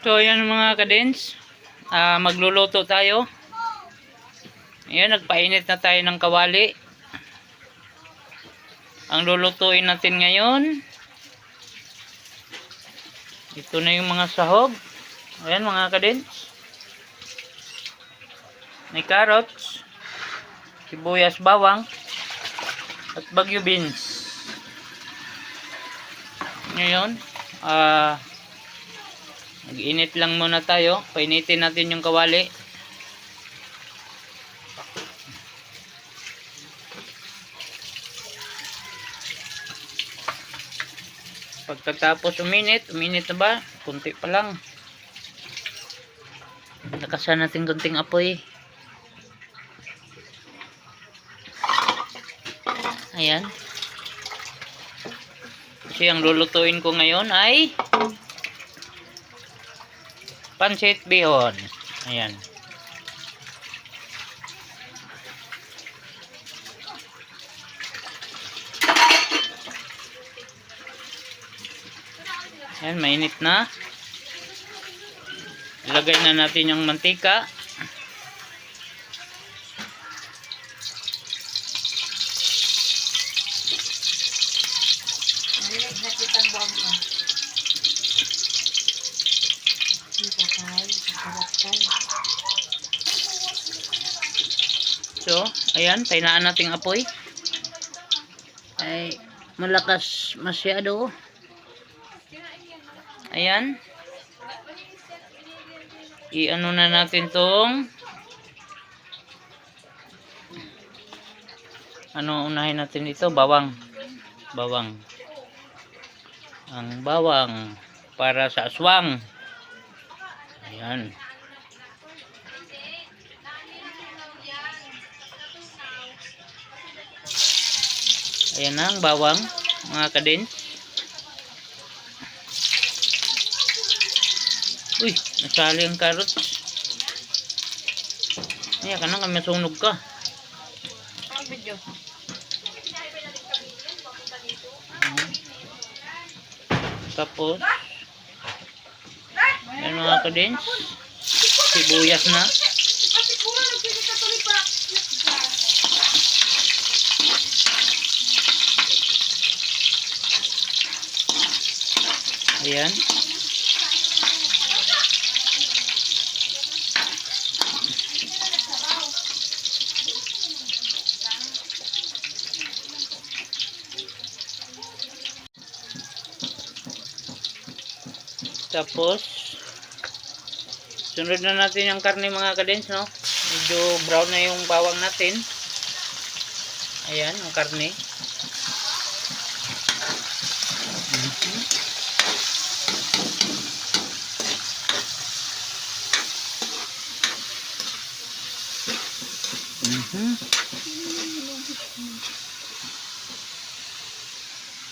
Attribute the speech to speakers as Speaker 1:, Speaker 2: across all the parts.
Speaker 1: So ayan mga kadens, magluluto tayo. Ayan, nagpainit na tayo ng kawali. Ang lulutuin natin ngayon, ito na yung mga sahog. Ayan mga kadens, may carrots, sibuyas, bawang, at bagyo beans. Ngayon, mag-init lang muna tayo. Painitin natin yung kawali. Pagkatapos uminit na ba? Kunti pa lang. Lakasan natin kunting apoy. Ayan. Kasi ang lulutuin ko ngayon ay pansit bihon. Ayan. Ayan, mainit na. Ilagay na natin yung mantika. So, ayan, painaan natin apoy. Ay, malakas masyado. Ayan. I-ano na natin tong unahin natin ito, bawang. Bawang. Ang bawang para sa aswang. Ayan. Ayan na ang bawang, mga kadens. Uy, nasali ang carrots. Ayan ka na, kami sunog ka. Video. Tapos, ayan mga kadens, sibuyas na. Ayan. Tapos, sunod na natin yung karne mga kadens, no? Medyo brown na yung bawang natin. Ayan, ang karne.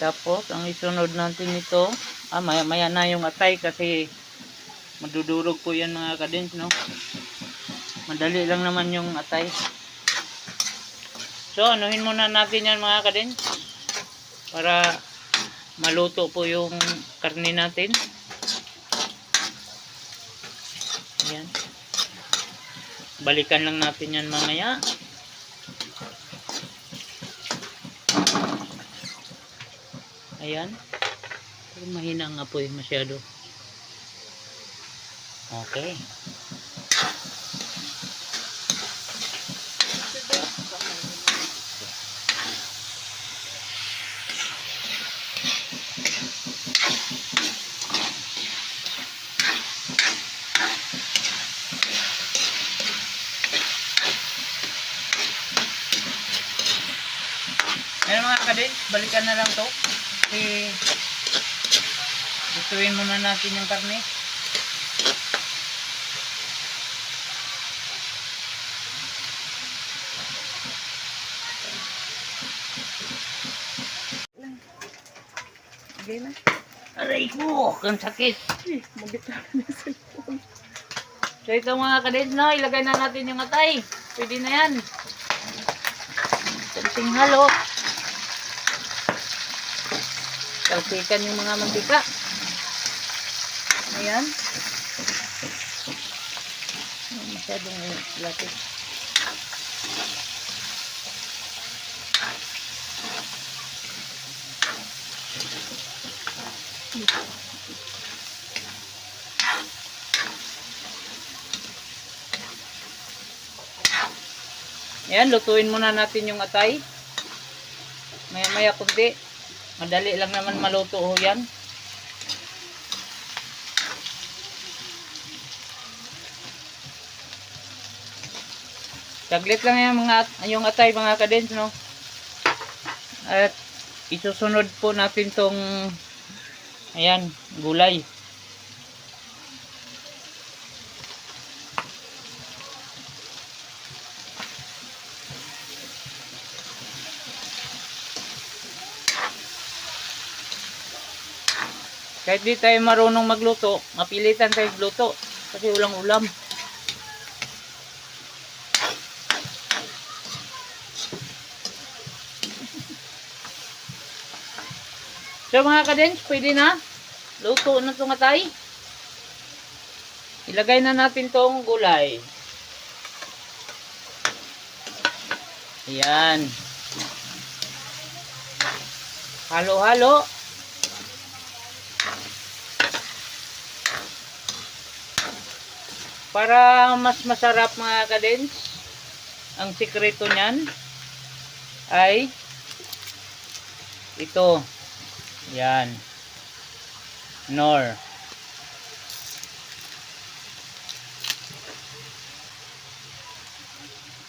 Speaker 1: Tapos, ang isunod natin ito, maya na yung atay kasi madudurog po yan mga kadens, no? Madali lang naman yung atay. So, anuhin muna natin yan mga kadens para maluto po yung karne natin. Ayan. Balikan lang natin yan mamaya. Ayan. Pero mahina ang apoy masyado. Okay. Ayan mga kadens, balikan na lang to. Kasi gustuin muna natin yung karne. Okay na. Aray ko, ang sakit. So ito mga kadens, no, ilagay na natin yung atay. Pwede na yan. Kunting halo. Talsikan yung mga mantika. Ayan. Masyadong lapit. Ayan, lutuin muna natin yung atay. Maya-maya kunti. Madali lang naman maluto ho yan. Saglit lang yan yung atay mga kadens, no? At isusunod po natin tong ayan, gulay. Kahit di tayo marunong magluto, mapilitan tayo magluto kasi walang ulam. So mga kadens, pwede na. Luto na itong atay. Ilagay na natin tong gulay. Ayan. Halo-halo. Para mas masarap mga kadens, ang sikreto niyan ay ito. Yan. Nor.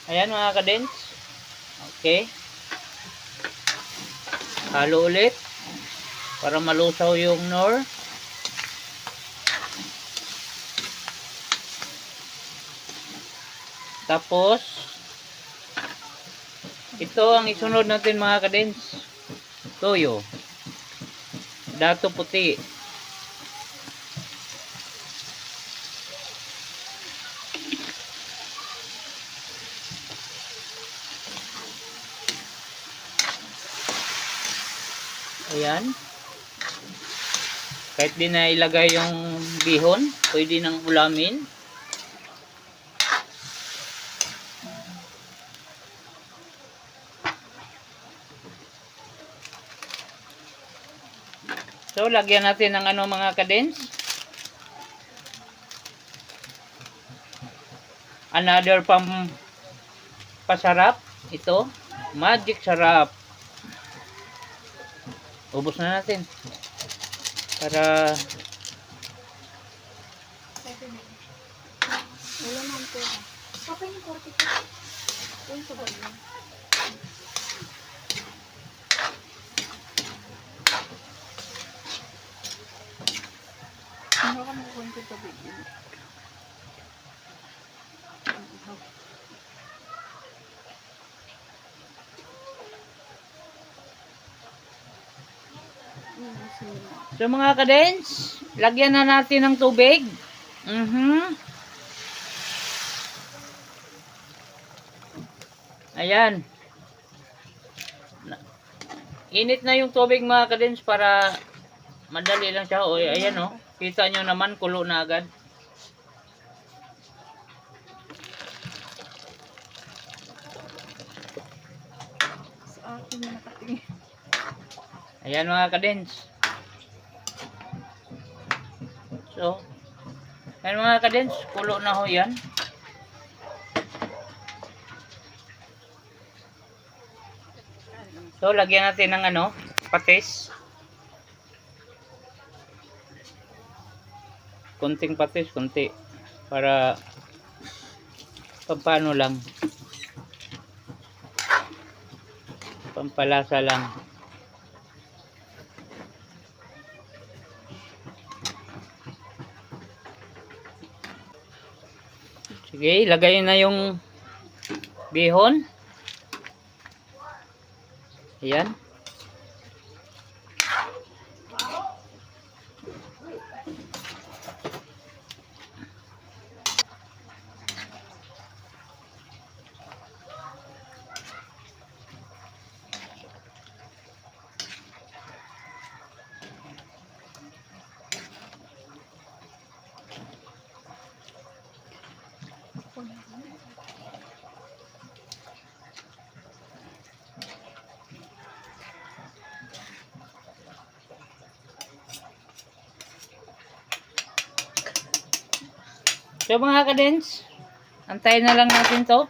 Speaker 1: Ayan mga kadens. Okay. Halo ulit para malusaw yung nor. Tapos ito ang isunod natin mga kadens. Toyo. Dato puti. Ayan. Kahit di na ilagay yung bihon, pwede nang ulamin. So, lagyan natin ng ano mga kadens. Another pasarap. Ito. Magic sarap. Ubos na natin. Para
Speaker 2: wala man po. Papa yung 40 po. Yung sa balo. Ano ka mga konti pa bigyan?
Speaker 1: so mga kadens, lagyan na natin ng tubig. Ayan. Init na yung tubig mga kadens para madali lang siya. O, ayan o. Kita nyo naman, kulo na agad.
Speaker 2: Sa akin na nakatingin.
Speaker 1: Ayan mga kadens. So, ayan mga kadens, kulo na ho yan. So, lagyan natin ng ano, patis. Kunting patis, kunti. Para pampano lang. Pampalasa lang. Sige, ilagay na yung bihon. Ayan. So mga kadens, antayin na lang natin to.